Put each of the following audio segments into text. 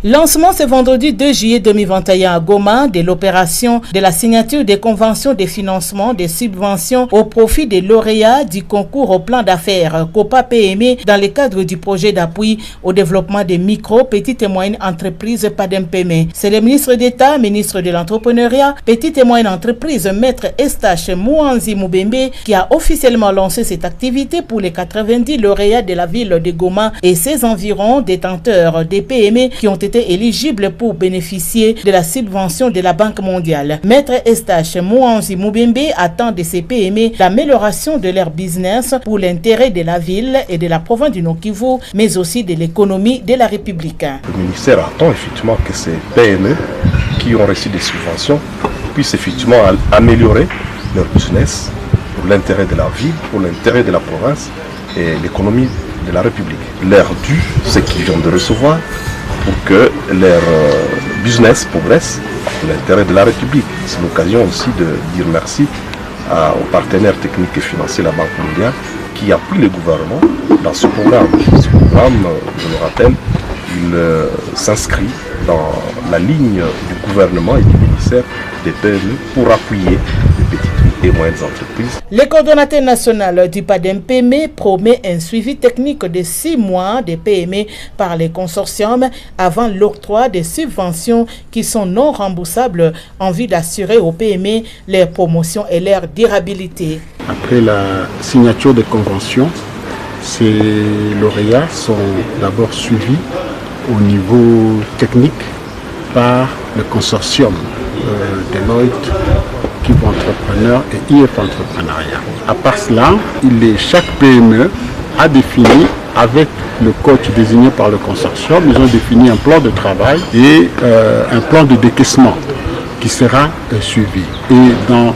Lancement ce vendredi 2 juillet 2021 à Goma de l'opération de la signature des conventions de financement des subventions au profit des lauréats du concours au plan d'affaires COPA PME dans le cadre du projet d'appui au développement des micro, petites et moyennes entreprises PADEMPM. C'est le ministre d'État, ministre de l'entrepreneuriat, petites et moyennes entreprises, maître Eustache Mouanzi Moubembe, qui a officiellement lancé cette activité pour les 90 lauréats de la ville de Goma et ses environs détenteurs des PME qui ont été éligibles pour bénéficier de la subvention de la Banque mondiale. Maître Eustache Mouanzi Moubembe attend de ces PME l'amélioration de leur business pour l'intérêt de la ville et de la province du Nord-Kivu, mais aussi de l'économie de la République. Le ministère attend effectivement que ces PME qui ont reçu des subventions puissent effectivement améliorer leur business pour l'intérêt de la ville, pour l'intérêt de la province et l'économie de la République. Leur dû, ce qu'ils viennent de recevoir, pour que leur business progresse pour l'intérêt de la République. C'est l'occasion aussi de dire merci aux partenaires techniques et financiers de la Banque mondiale qui appuient le gouvernement dans ce programme. Ce programme, je le rappelle, il s'inscrit dans la ligne du gouvernement et du ministère des PME pour appuyer les petites et moyennes entreprises. Le coordonnateur national du PADEMPM promet un suivi technique de 6 mois des PME par les consortiums avant l'octroi des subventions qui sont non remboursables en vue d'assurer aux PME leur promotion et leur durabilité. Après la signature des conventions, ces lauréats sont d'abord suivis au niveau technique par le consortium Deloitte, Kivu Entrepreneur et IF Entrepreneuriat. À part cela, chaque PME a défini avec le coach désigné par le consortium, ils ont défini un plan de travail et un plan de décaissement qui sera suivi. Et dans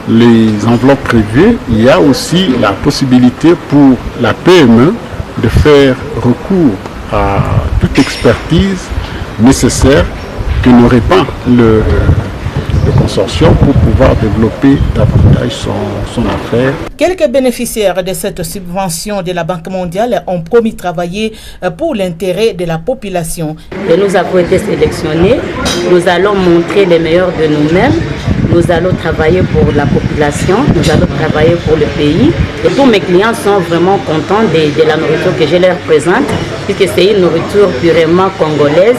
les enveloppes prévues, il y a aussi la possibilité pour la PME de faire recours à toute expertise nécessaire que n'aurait pas le consortium pour pouvoir développer davantage son affaire. Quelques bénéficiaires de cette subvention de la Banque mondiale ont promis de travailler pour l'intérêt de la population. Et nous avons été sélectionnés, nous allons montrer les meilleurs de nous-mêmes, nous allons travailler pour la population, nous allons travailler pour le pays. Et tous mes clients sont vraiment contents de la nourriture que je leur présente, puisque c'est une nourriture purement congolaise.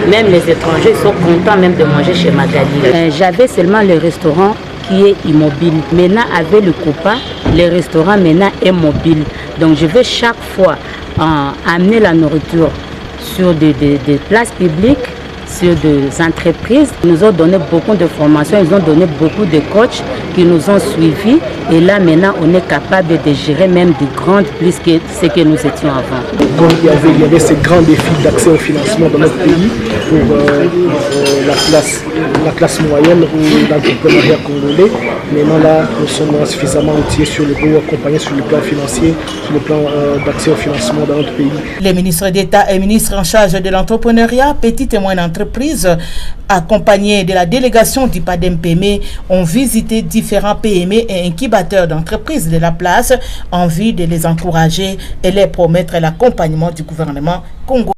Même les étrangers sont contents même de manger chez Magali. J'avais seulement le restaurant qui est immobile. Maintenant, avec le COPA, le restaurant maintenant est mobile. Donc je vais chaque fois amener la nourriture sur des places publiques, sur des entreprises. Ils nous ont donné beaucoup de formations, ils ont donné beaucoup de coachs qui nous ont suivis. Et là, maintenant, on est capable de gérer même des grandes plus que ce que nous étions avant. Donc, il y avait ces grands défis d'accès au financement dans notre pays pour la classe moyenne ou l'entrepreneuriat congolais. Maintenant, là, nous sommes suffisamment outillés sur le plan, accompagnés sur le plan financier, sur le plan d'accès au financement dans notre pays. Les ministres d'État et ministres en charge de l'entrepreneuriat, petites et moyennes entreprises, accompagnés de la délégation du PADEMPM, ont visité différents PME et incubateurs d'entreprises de la place en vue de les encourager et leur promettre l'accompagnement du gouvernement congolais.